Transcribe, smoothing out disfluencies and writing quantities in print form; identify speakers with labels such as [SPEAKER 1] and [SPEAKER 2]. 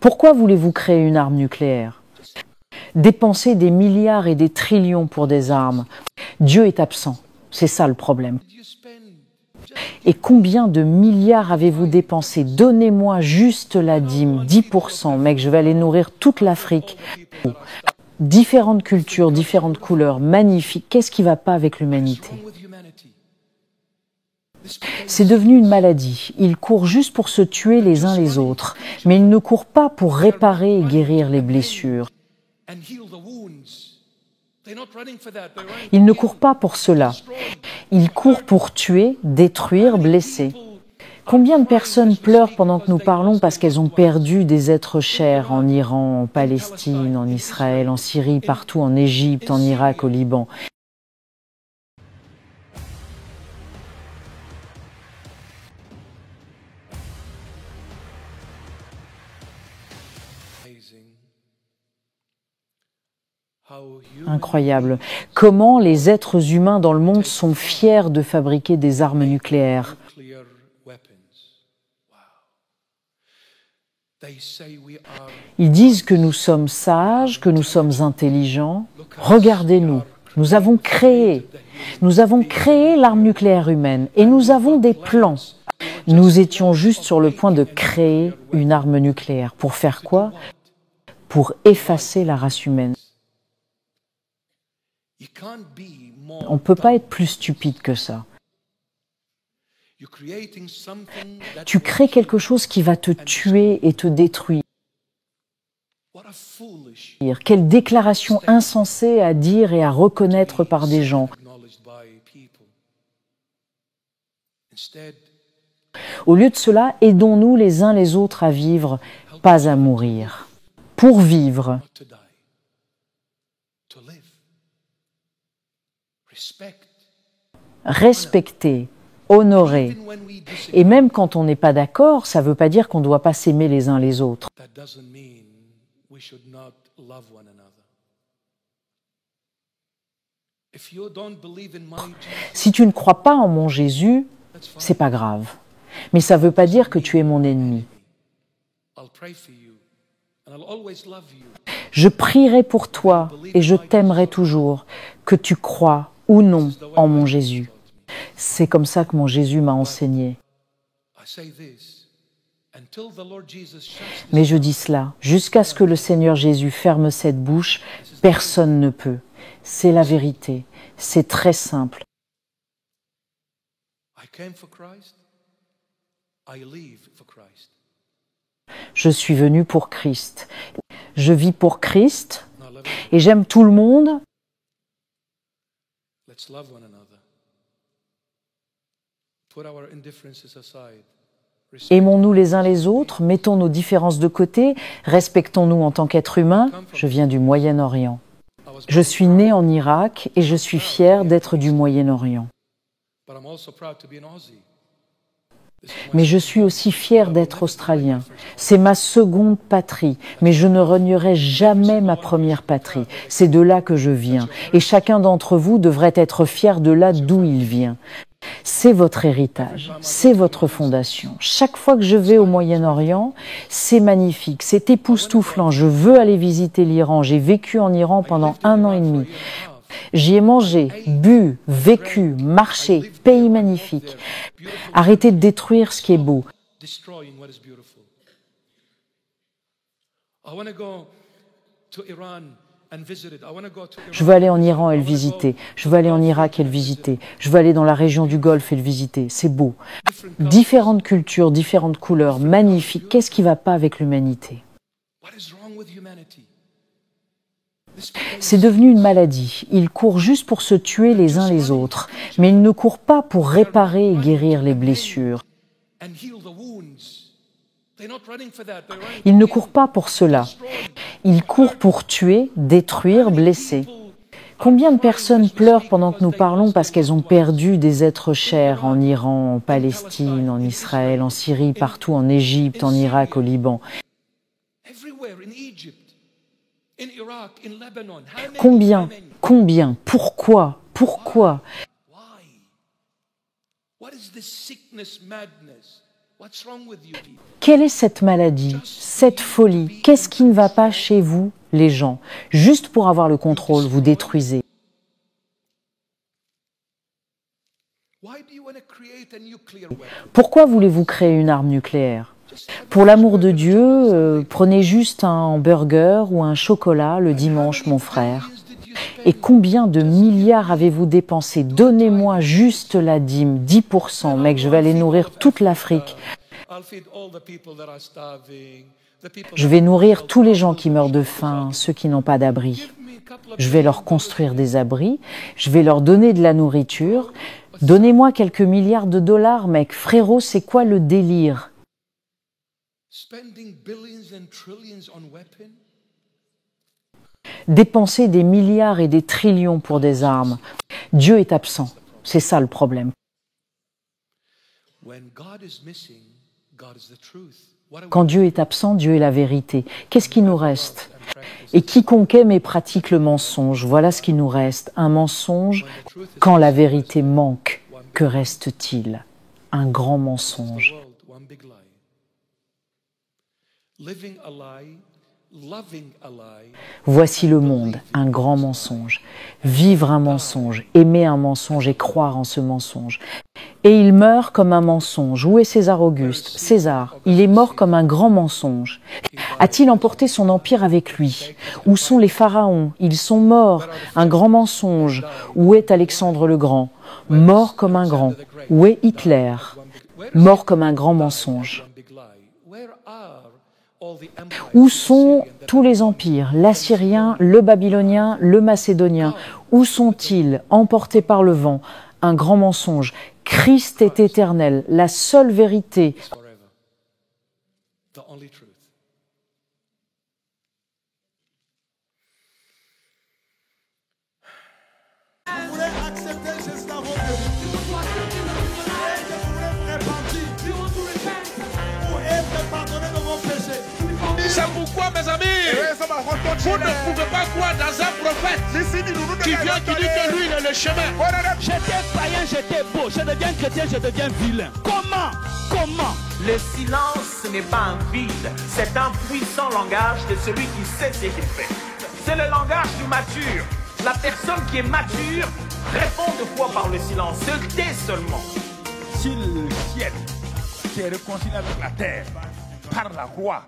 [SPEAKER 1] Pourquoi voulez-vous créer une arme nucléaire? Dépenser des milliards et des trillions pour des armes. Dieu est absent, c'est ça le problème. Et combien de milliards avez-vous dépensé? Donnez-moi juste la dîme, 10%, mec, je vais aller nourrir toute l'Afrique. Différentes cultures, différentes couleurs, magnifiques. Qu'est-ce qui ne va pas avec l'humanité? C'est devenu une maladie. Ils courent juste pour se tuer les uns les autres, mais ils ne courent pas pour réparer et guérir les blessures. Ils ne courent pas pour cela. Ils courent pour tuer, détruire, blesser. Combien de personnes pleurent pendant que nous parlons parce qu'elles ont perdu des êtres chers en Iran, en Palestine, en Israël, en Syrie, partout, en Égypte, en Irak, au Liban? Incroyable. Comment les êtres humains dans le monde sont fiers de fabriquer des armes nucléaires. Ils disent que nous sommes sages, que nous sommes intelligents. Regardez-nous, nous avons créé l'arme nucléaire humaine et nous avons des plans. Nous étions juste sur le point de créer une arme nucléaire. Pour faire quoi? Pour effacer la race humaine. On ne peut pas être plus stupide que ça. Tu crées quelque chose qui va te tuer et te détruire. Quelle déclaration insensée à dire et à reconnaître par des gens. Au lieu de cela, aidons-nous les uns les autres à vivre, pas à mourir. Pour vivre. Respecter, honorer. Et même quand on n'est pas d'accord, ça ne veut pas dire qu'on ne doit pas s'aimer les uns les autres. Si tu ne crois pas en mon Jésus, c'est pas grave. Mais ça ne veut pas dire que tu es mon ennemi. Je prierai pour toi et je t'aimerai toujours, que tu crois ou non en mon Jésus. C'est comme ça que mon Jésus m'a enseigné. Mais je dis cela, jusqu'à ce que le Seigneur Jésus ferme cette bouche, personne ne peut. C'est la vérité, c'est très simple. Je suis venu pour Christ. Je vis pour Christ et j'aime tout le monde. Aimons-nous les uns les autres, mettons nos différences de côté, respectons-nous en tant qu'êtres humains. Je viens du Moyen-Orient. Je suis né en Irak et je suis fier d'être du Moyen-Orient. Mais je suis aussi fier d'être australien. C'est ma seconde patrie, mais je ne renierai jamais ma première patrie. C'est de là que je viens. Et chacun d'entre vous devrait être fier de là d'où il vient. C'est votre héritage, c'est votre fondation. Chaque fois que je vais au Moyen-Orient, c'est magnifique, c'est époustouflant. Je veux aller visiter l'Iran. J'ai vécu en Iran pendant 1 an et demi. J'y ai mangé, bu, vécu, marché, pays magnifique. Arrêtez de détruire ce qui est beau. Je veux aller en Iran et le visiter. Je veux aller en Irak et le visiter. Je veux aller dans la région du Golfe et le visiter. C'est beau. Différentes cultures, différentes couleurs, magnifiques. Qu'est-ce qui ne va pas avec l'humanité? C'est devenu une maladie. Ils courent juste pour se tuer les uns les autres, mais ils ne courent pas pour réparer et guérir les blessures. Ils ne courent pas pour cela. Ils courent pour tuer, détruire, blesser. Combien de personnes pleurent pendant que nous parlons parce qu'elles ont perdu des êtres chers en Iran, en Palestine, en Israël, en Syrie, partout, en Égypte, en Irak, au Liban. Combien, pourquoi? Quelle est cette maladie, cette folie? Qu'est-ce qui ne va pas chez vous, les gens? Juste pour avoir le contrôle, vous détruisez. Pourquoi voulez-vous créer une arme nucléaire? Pour l'amour de Dieu, prenez juste un hamburger ou un chocolat le dimanche, mon frère. Et combien de milliards avez-vous dépensé? Donnez-moi juste la dîme, 10%, mec, je vais aller nourrir toute l'Afrique. Je vais nourrir tous les gens qui meurent de faim, ceux qui n'ont pas d'abri. Je vais leur construire des abris, je vais leur donner de la nourriture. Donnez-moi quelques milliards de dollars, mec. Frérot, c'est quoi le délire? Dépenser des milliards et des trillions pour des armes. Dieu est absent. C'est ça le problème. Quand Dieu est absent, Dieu est la vérité. Qu'est-ce qui nous reste? Et quiconque aime et pratique le mensonge, voilà ce qui nous reste. Un mensonge, quand la vérité manque, que reste-t-il? Un grand mensonge. Voici le monde, un grand mensonge. Vivre un mensonge, aimer un mensonge et croire en ce mensonge. Et il meurt comme un mensonge. Où est César Auguste? César, il est mort comme un grand mensonge. A-t-il emporté son empire avec lui? Où sont les pharaons? Ils sont morts. Un grand mensonge. Où est Alexandre le Grand? Mort comme un grand. Où est Hitler? Mort comme un grand mensonge. Où sont tous les empires? L'assyrien, le babylonien, le macédonien. Où sont-ils? Emportés par le vent. Un grand mensonge. Christ est éternel, la seule vérité.
[SPEAKER 2] Vous voulez accepter Jésus dans vos vies. Vous êtes pardonné de vos péchés.
[SPEAKER 3] C'est pourquoi, mes amis, vous ne pouvez pas croire dans un prophète qui vient qui dit que lui, il est le chemin.
[SPEAKER 4] J'étais païen, j'étais beau. Je deviens chrétien, je deviens vilain. Comment?
[SPEAKER 5] Le silence n'est pas un vide, c'est un puissant langage de celui qui sait ce qu'il fait. C'est le langage du mature. La personne qui est mature répond de fois par le silence, se tait seulement.
[SPEAKER 6] Si le ciel qui est réconcilié avec la terre par la croix